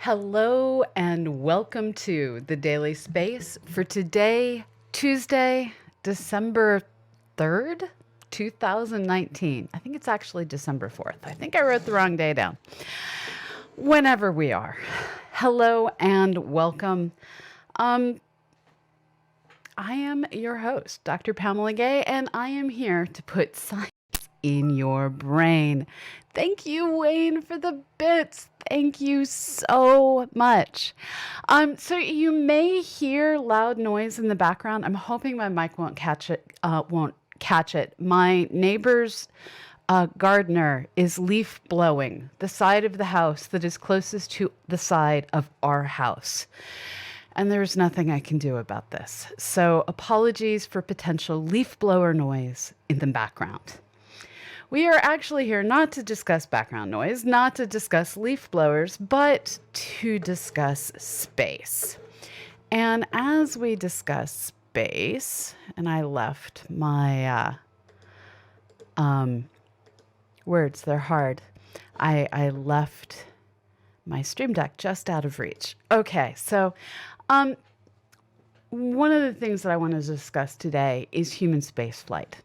Hello and welcome to the Daily Space for today, Tuesday, December 3rd, 2019. I think it's actually December 4th. I think I wrote the wrong day down. Whenever we are. Hello and welcome. I am your host, Dr. Pamela Gay, and I am here to put science in your brain. Thank you, Wayne, for the bits. Thank you so much. So you may hear loud noise in the background. I'm hoping my mic won't catch it. My neighbor's gardener is leaf blowing the side of the house that is closest to the side of our house. And there's nothing I can do about this. So apologies for potential leaf blower noise in the background. We are actually here not to discuss background noise, not to discuss leaf blowers, but to discuss space. And as we discuss space, and I left my words, they're hard. I left my Stream Deck just out of reach. Okay, so one of the things that I want to discuss today is human spaceflight.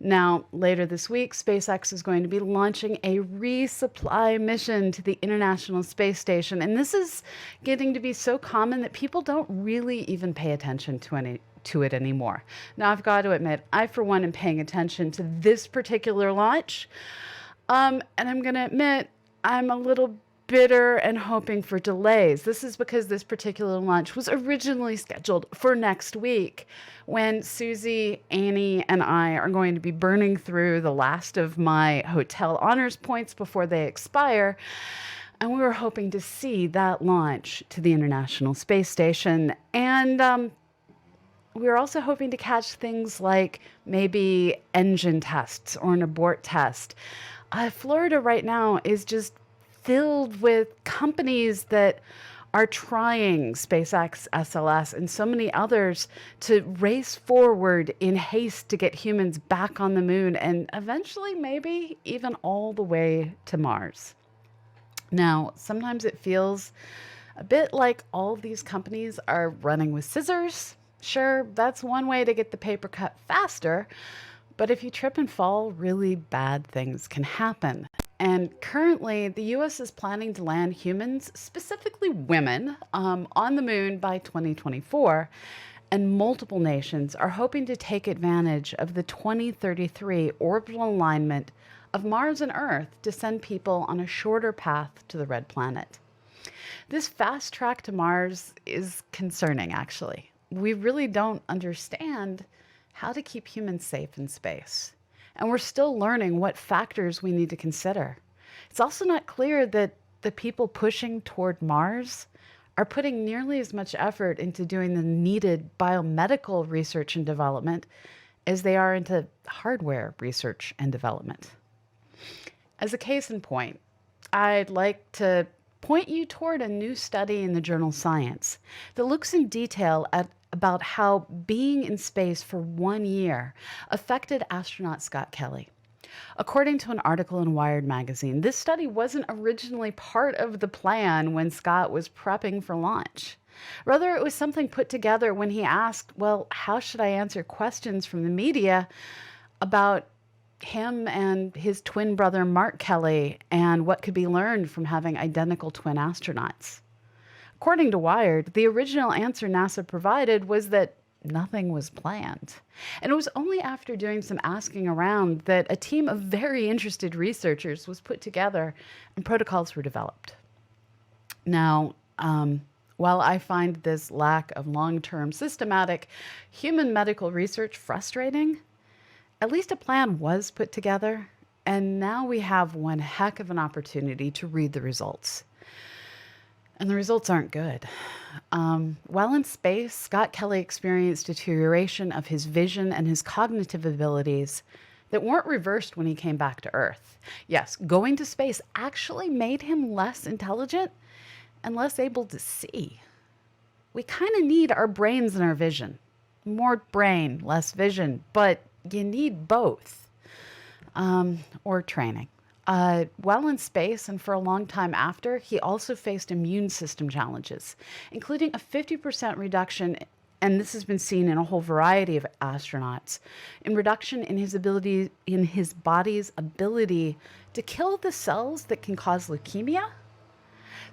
Now, later this week, SpaceX is going to be launching a resupply mission to the International Space Station, and this is getting to be so common that people don't really even pay attention to it anymore. Now, I've got to admit, I, for one, am paying attention to this particular launch, and I'm going to admit I'm a little bitter and hoping for delays. This is because this particular launch was originally scheduled for next week when Susie, Annie, and I are going to be burning through the last of my hotel honors points before they expire. And we were hoping to see that launch to the International Space Station. And we were also hoping to catch things like maybe engine tests or an abort test. Florida right now is just filled with companies that are trying SpaceX, SLS, and so many others to race forward in haste to get humans back on the moon and eventually maybe even all the way to Mars. Now, sometimes it feels a bit like all of these companies are running with scissors. Sure, that's one way to get the paper cut faster, but if you trip and fall, really bad things can happen. And currently, the U.S. is planning to land humans, specifically women, on the moon by 2024. And multiple nations are hoping to take advantage of the 2033 orbital alignment of Mars and Earth to send people on a shorter path to the red planet. This fast track to Mars is concerning, actually. We really don't understand how to keep humans safe in space. And we're still learning what factors we need to consider. It's also not clear that the people pushing toward Mars are putting nearly as much effort into doing the needed biomedical research and development as they are into hardware research and development. As a case in point, I'd like to point you toward a new study in the journal Science that looks in detail about how being in space for 1 year affected astronaut Scott Kelly. According to an article in Wired magazine, this study wasn't originally part of the plan when Scott was prepping for launch. Rather, it was something put together when he asked, well, how should I answer questions from the media about him and his twin brother, Mark Kelly, and what could be learned from having identical twin astronauts? According to Wired, the original answer NASA provided was that nothing was planned. And it was only after doing some asking around that a team of very interested researchers was put together and protocols were developed. Now, while I find this lack of long-term systematic human medical research frustrating, at least a plan was put together, and now we have one heck of an opportunity to read the results. And the results aren't good. While in space, Scott Kelly experienced deterioration of his vision and his cognitive abilities that weren't reversed when he came back to Earth. Yes, going to space actually made him less intelligent and less able to see. We kind of need our brains and our vision. More brain, less vision, but you need both. Or training. While in space and for a long time after, he also faced immune system challenges, including a 50% reduction, and this has been seen in a whole variety of astronauts, in reduction in his body's ability to kill the cells that can cause leukemia.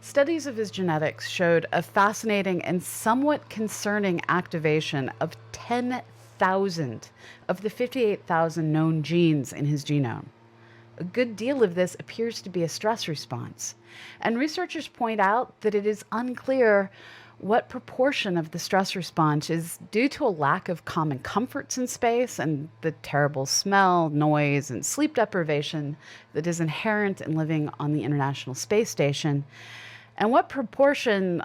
Studies of his genetics showed a fascinating and somewhat concerning activation of 10,000 of the 58,000 known genes in his genome. A good deal of this appears to be a stress response, and researchers point out that it is unclear what proportion of the stress response is due to a lack of common comforts in space and the terrible smell, noise, and sleep deprivation that is inherent in living on the International Space Station, and what proportion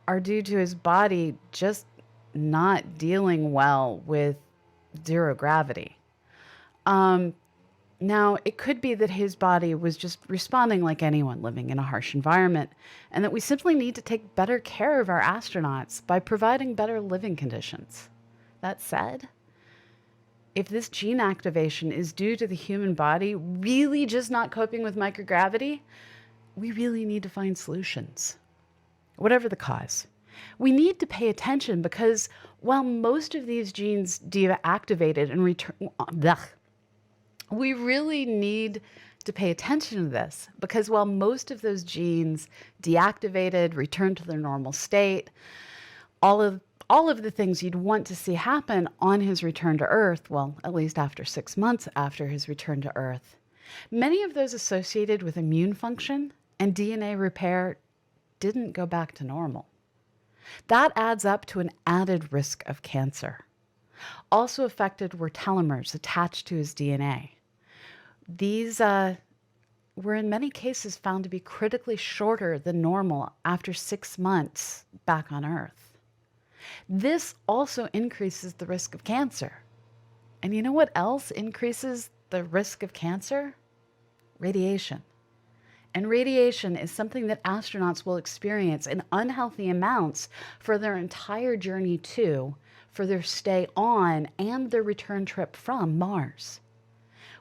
are due to his body just not dealing well with zero gravity. Now, it could be that his body was just responding like anyone living in a harsh environment, and that we simply need to take better care of our astronauts by providing better living conditions. That said, if this gene activation is due to the human body really just not coping with microgravity, we really need to find solutions. Whatever the cause, we need to pay attention because while most of these genes deactivated and return, we really need to pay attention to this because while most of those genes deactivated, returned to their normal state, all of the things you'd want to see happen on his return to Earth, well, at least after 6 months after his return to Earth, many of those associated with immune function and DNA repair didn't go back to normal. That adds up to an added risk of cancer. Also affected were telomeres attached to his DNA. These were in many cases found to be critically shorter than normal after 6 months back on Earth. This also increases the risk of cancer. And you know what else increases the risk of cancer? Radiation. And radiation is something that astronauts will experience in unhealthy amounts for their entire journey to, for their stay on, and their return trip from Mars.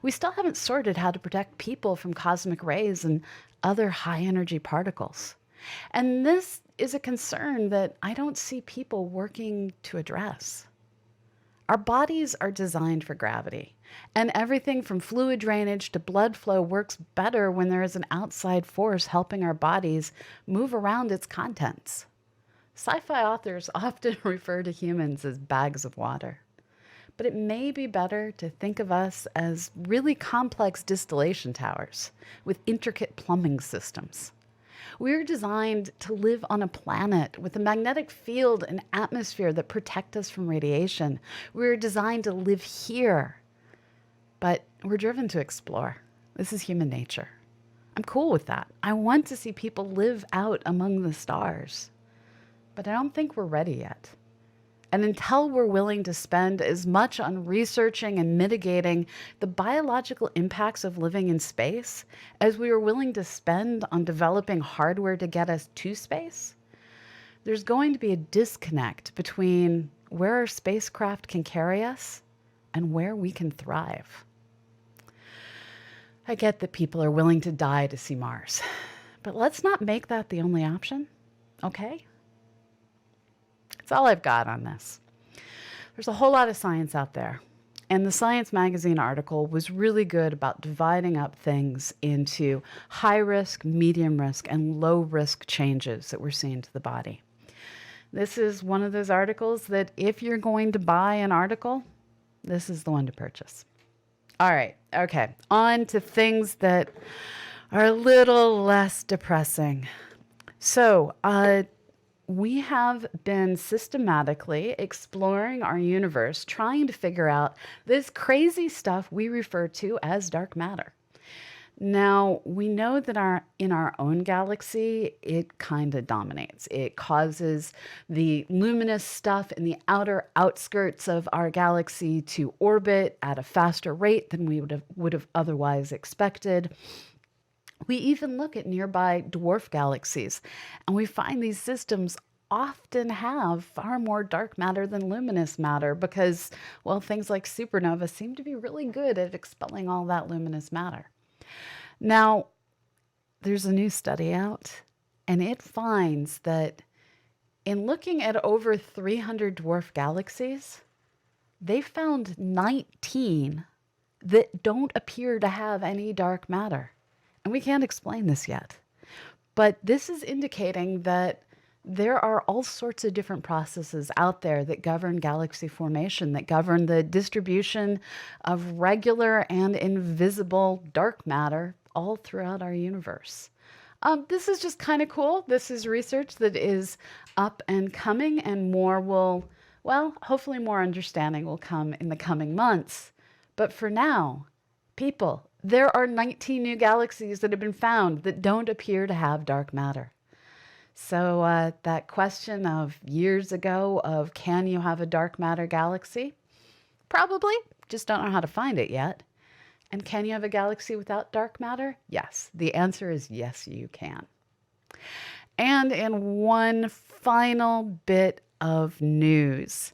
We still haven't sorted how to protect people from cosmic rays and other high-energy particles. And this is a concern that I don't see people working to address. Our bodies are designed for gravity, and everything from fluid drainage to blood flow works better when there is an outside force helping our bodies move around its contents. Sci-fi authors often refer to humans as bags of water, but it may be better to think of us as really complex distillation towers with intricate plumbing systems. We're designed to live on a planet with a magnetic field and atmosphere that protect us from radiation. We're designed to live here, but we're driven to explore. This is human nature. I'm cool with that. I want to see people live out among the stars, but I don't think we're ready yet. And until we're willing to spend as much on researching and mitigating the biological impacts of living in space as we are willing to spend on developing hardware to get us to space, there's going to be a disconnect between where our spacecraft can carry us and where we can thrive. I get that people are willing to die to see Mars, but let's not make that the only option, okay? That's all I've got on this. There's a whole lot of science out there, and the Science magazine article was really good about dividing up things into high risk, medium risk, and low risk changes that we're seeing to the body. This is one of those articles that if you're going to buy an article, this is the one to purchase. All right, okay, on to things that are a little less depressing. So, we have been systematically exploring our universe, trying to figure out this crazy stuff we refer to as dark matter. Now, we know that in our own galaxy, it kind of dominates. It causes the luminous stuff in the outer outskirts of our galaxy to orbit at a faster rate than we would have otherwise expected. We even look at nearby dwarf galaxies, and we find these systems often have far more dark matter than luminous matter because, well, things like supernovas seem to be really good at expelling all that luminous matter. Now, there's a new study out, and it finds that in looking at over 300 dwarf galaxies, they found 19 that don't appear to have any dark matter. And we can't explain this yet. But this is indicating that there are all sorts of different processes out there that govern galaxy formation, that govern the distribution of regular and invisible dark matter all throughout our universe. This is just kind of cool. This is research that is up and coming, and more will, well, hopefully more understanding will come in the coming months. But for now, people, there are 19 new galaxies that have been found that don't appear to have dark matter. So that question of years ago of can you have a dark matter galaxy? Probably, just don't know how to find it yet. And can you have a galaxy without dark matter? Yes. The answer is yes, you can. And in one final bit of news,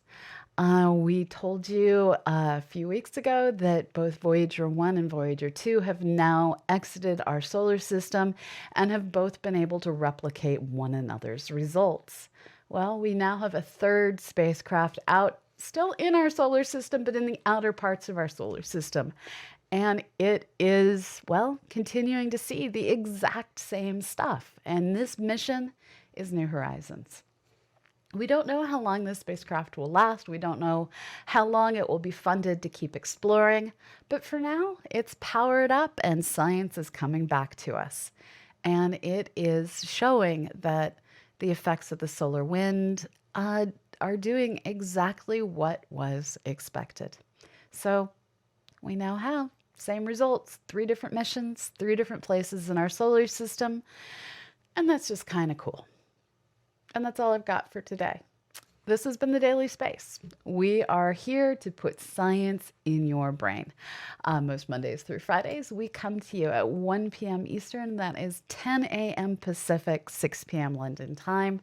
we told you a few weeks ago that both Voyager 1 and Voyager 2 have now exited our solar system and have both been able to replicate one another's results. Well, we now have a third spacecraft out, still in our solar system, but in the outer parts of our solar system. And it is, well, continuing to see the exact same stuff. And this mission is New Horizons. We don't know how long this spacecraft will last. We don't know how long it will be funded to keep exploring. But for now, it's powered up and science is coming back to us. And it is showing that the effects of the solar wind are doing exactly what was expected. So we now have same results, 3 different missions, 3 different places in our solar system. And that's just kind of cool. And that's all I've got for today. This has been the Daily Space. We are here to put science in your brain. Most Mondays through Fridays, we come to you at 1 p.m. Eastern. That is 10 a.m. Pacific, 6 p.m. London time,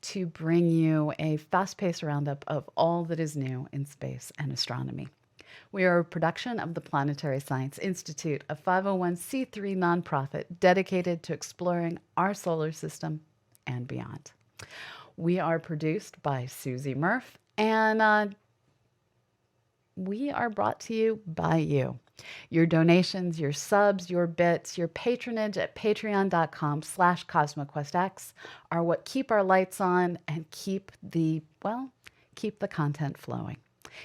to bring you a fast-paced roundup of all that is new in space and astronomy. We are a production of the Planetary Science Institute, a 501c3 nonprofit dedicated to exploring our solar system and beyond. We are produced by Susie Murph, and we are brought to you by you. Your donations, your subs, your bits, your patronage at patreon.com/CosmoQuestX are what keep our lights on and keep the content flowing.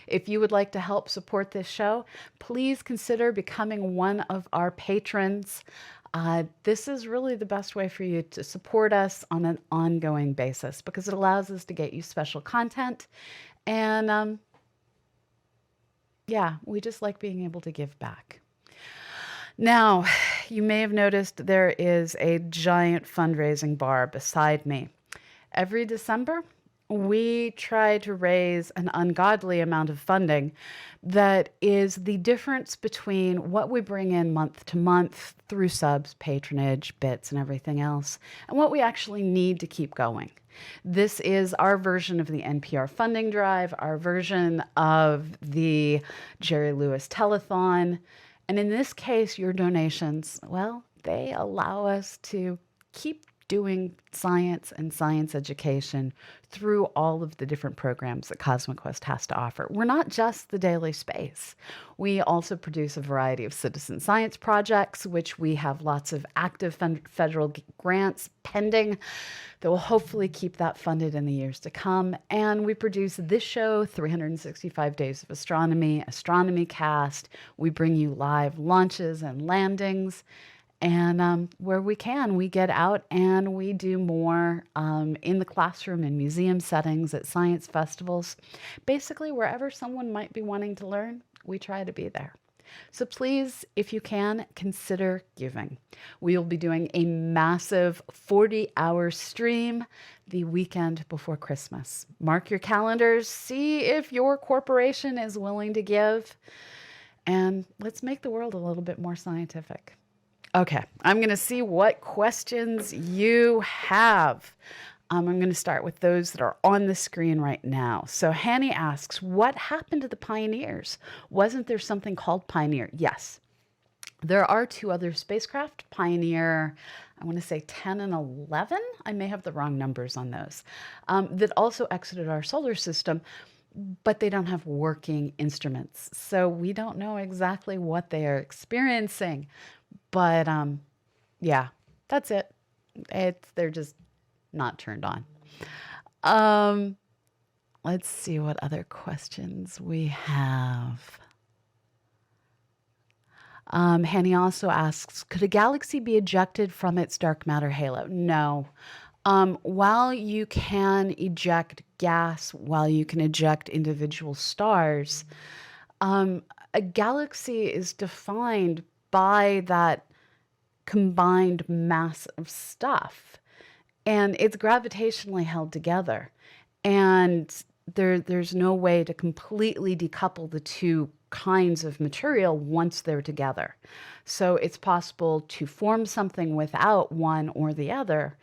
If you would like to help support this show, please consider becoming one of our patrons. This is really the best way for you to support us on an ongoing basis because it allows us to get you special content. And we just like being able to give back. Now, you may have noticed there is a giant fundraising bar beside me. Every December, we try to raise an ungodly amount of funding that is the difference between what we bring in month to month through subs, patronage, bits, and everything else, and what we actually need to keep going. This is our version of the NPR funding drive, our version of the Jerry Lewis telethon. And in this case, your donations, well, they allow us to keep doing science and science education through all of the different programs that CosmoQuest has to offer. We're not just the Daily Space. We also produce a variety of citizen science projects, which we have lots of active federal grants pending that will hopefully keep that funded in the years to come. And we produce this show, 365 Days of Astronomy, Astronomy Cast. We bring you live launches and landings. And where we can, we get out and we do more in the classroom, in museum settings, at science festivals. Basically, wherever someone might be wanting to learn, we try to be there. So please, if you can, consider giving. We will be doing a massive 40-hour stream the weekend before Christmas. Mark your calendars, see if your corporation is willing to give, and let's make the world a little bit more scientific. Okay, I'm going to see what questions you have. I'm going to start with those that are on the screen right now. So Hanny asks, what happened to the pioneers? Wasn't there something called Pioneer? Yes. There are two other spacecraft, Pioneer, I want to say 10 and 11. I may have the wrong numbers on those, that also exited our solar system, but they don't have working instruments. So we don't know exactly what they are experiencing. But yeah, that's it. They're just not turned on. Um, let's see what other questions we have. Hanny also asks, could a galaxy be ejected from its dark matter halo? No. While you can eject gas, while you can eject individual stars, a galaxy is defined by that combined mass of stuff, and it's gravitationally held together. And there's no way to completely decouple the two kinds of material once they're together. So it's possible to form something without one or the other,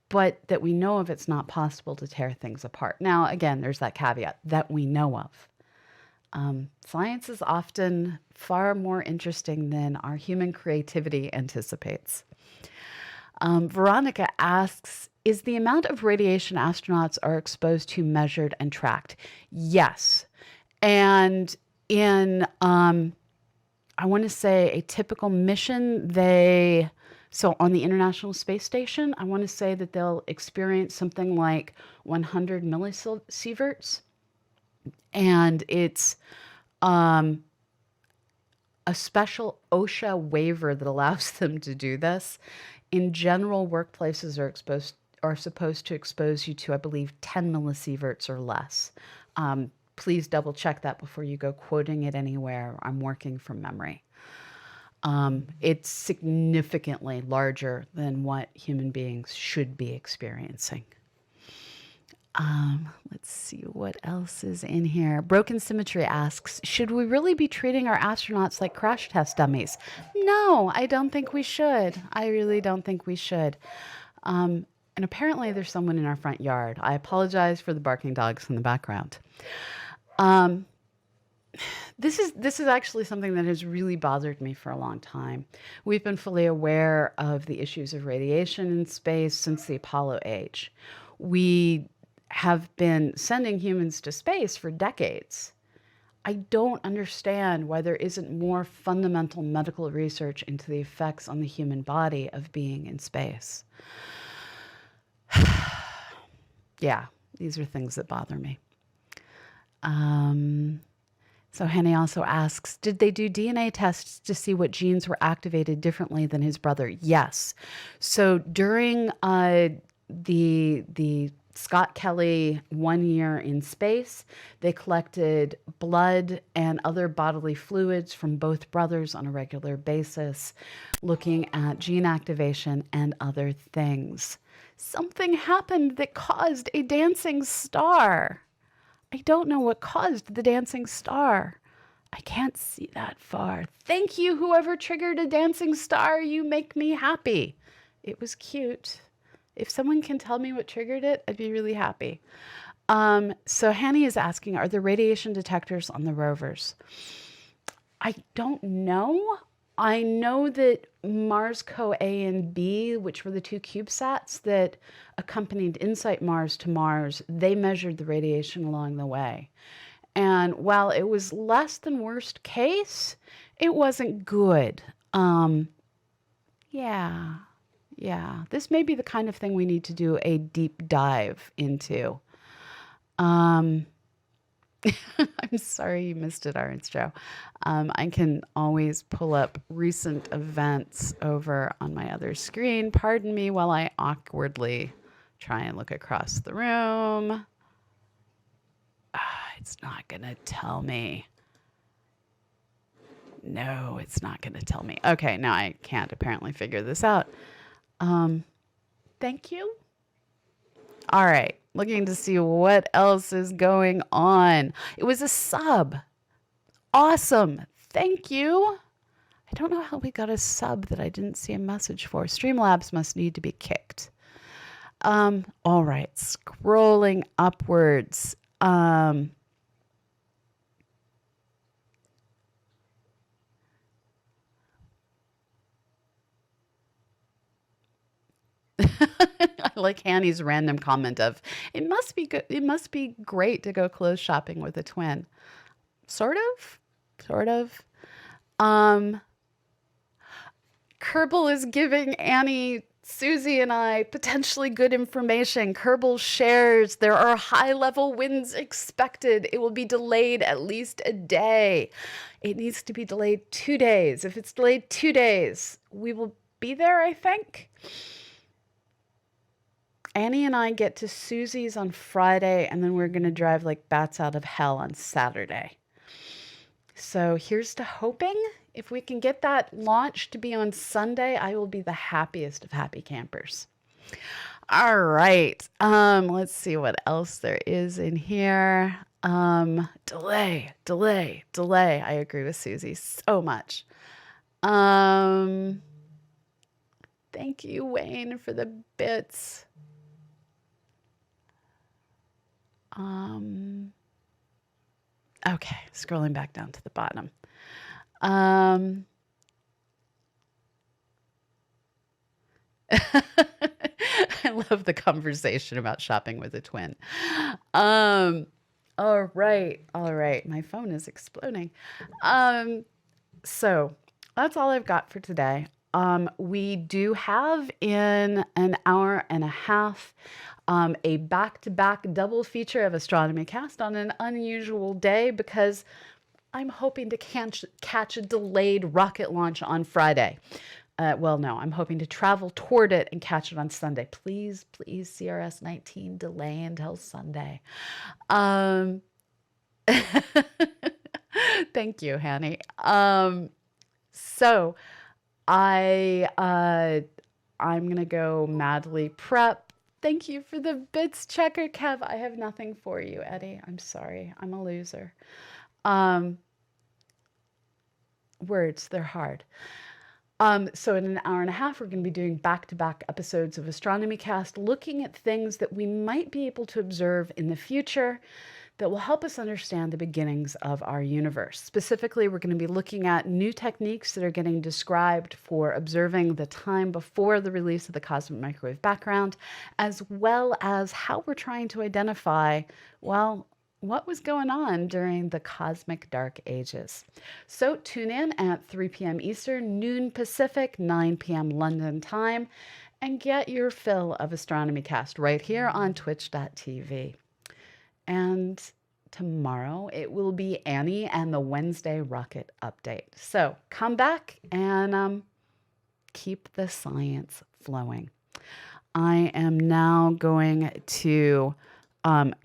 but that we know of, it's not possible to tear things apart. Now, again, there's that caveat that we know of. Science is often far more interesting than our human creativity anticipates. Veronica asks, is the amount of radiation astronauts are exposed to measured and tracked? Yes. And in, I want to say a typical mission, so on the International Space Station, I want to say that they'll experience something like 100 millisieverts. And it's a special OSHA waiver that allows them to do this. In general, workplaces are supposed to expose you to, I believe, 10 millisieverts or less. Please double check that before you go quoting it anywhere. I'm working from memory. It's significantly larger than what human beings should be experiencing. Let's see what else is in here. Broken Symmetry asks, should we really be treating our astronauts like crash test dummies? No, I don't think we should. I really don't think we should. And apparently there's someone in our front yard. I apologize for the barking dogs in the background. This is actually something that has really bothered me for a long time. We've been fully aware of the issues of radiation in space since the Apollo age. We have been sending humans to space for decades. I don't understand why there isn't more fundamental medical research into the effects on the human body of being in space. Yeah, these are things that bother me. So Henny also asks, did they do DNA tests to see what genes were activated differently than his brother? Yes. So during the Scott Kelly 1 year in space, they collected blood and other bodily fluids from both brothers on a regular basis, looking at gene activation and other things. Something happened that caused a dancing star. I don't know what caused the dancing star. I can't see that far. Thank you, whoever triggered a dancing star. You make me happy. It was cute. If someone can tell me what triggered it, I'd be really happy. So Hanny is asking, are there radiation detectors on the rovers? I don't know. I know that Mars Co A and B, which were the two CubeSats that accompanied InSight Mars to Mars, they measured the radiation along the way. And while it was less than worst case, it wasn't good. Yeah. This may be the kind of thing we need to do a deep dive into. I'm sorry you missed it, Orange Joe. I can always pull up recent events over on my other screen. Pardon me while I awkwardly try and look across the room. It's not going to tell me. No, it's not going to tell me. Okay, now I can't apparently figure this out. Thank you. All right, looking to see what else is going on. It was a sub. Awesome. Thank you. I don't know how we got a sub that I didn't see a message for. Streamlabs must need to be kicked. All right, scrolling upwards. I like Hanny's random comment of, it must be good. It must be great to go clothes shopping with a twin. Sort of, sort of. Um, Kerbal is giving Annie, Susie, and I potentially good information. Kerbal shares there are high-level winds expected. It will be delayed at least a day. It needs to be delayed 2 days. If it's delayed 2 days, we will be there, I think. Annie and I get to Susie's on Friday, and then we're going to drive like bats out of hell on Saturday. So here's to hoping. If we can get that launch to be on Sunday, I will be the happiest of happy campers. All right. Let's see what else there is in here. Delay. I agree with Susie so much. Thank you, Wayne, for the bits. Okay, scrolling back down to the bottom. I love the conversation about shopping with a twin. All right. My phone is exploding. So that's all I've got for today. We do have in an hour and a half a back-to-back double feature of Astronomy Cast on an unusual day because I'm hoping to catch a delayed rocket launch on Friday. Well, no, I'm hoping to travel toward it and catch it on Sunday. Please, CRS-19, delay until Sunday. Thank you, Hanny. So I'm gonna go madly prep. Thank you for the bits, Checker Kev. I have nothing for you, Eddie. I'm sorry. I'm a loser. Words, they're hard. So in an hour and a half, we're going to be doing back-to-back episodes of Astronomy Cast, looking at things that we might be able to observe in the future that will help us understand the beginnings of our universe. Specifically, we're going to be looking at new techniques that are getting described for observing the time before the release of the cosmic microwave background, as well as how we're trying to identify, well, what was going on during the cosmic dark ages. So tune in at 3 p.m. Eastern, noon Pacific, 9 p.m. London time, and get your fill of Astronomy Cast right here on twitch.tv. And tomorrow it will be Annie and the Wednesday rocket update. So come back and keep the science flowing. I am now going to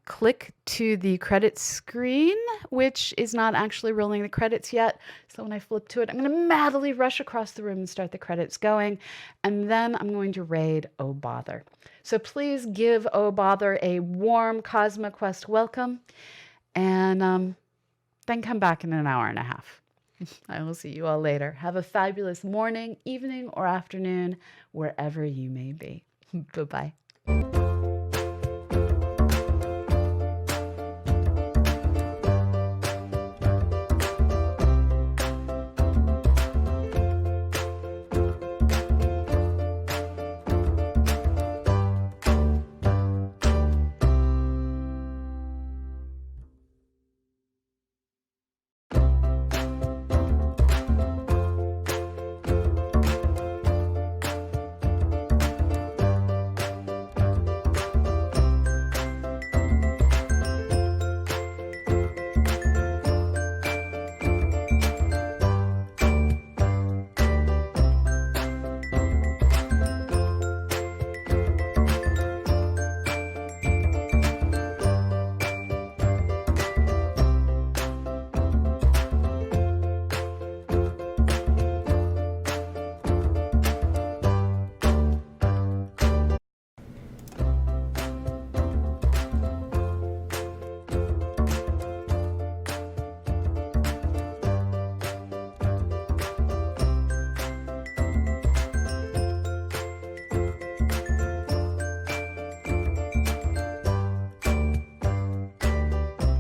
click to the credits screen, which is not actually rolling the credits yet. So when I flip to it, I'm going to madly rush across the room and start the credits going. And then I'm going to raid Oh Bother. So please give Oh Bother a warm CosmoQuest welcome. And then come back in an hour and a half. I will see you all later. Have a fabulous morning, evening, or afternoon, wherever you may be. Bye-bye.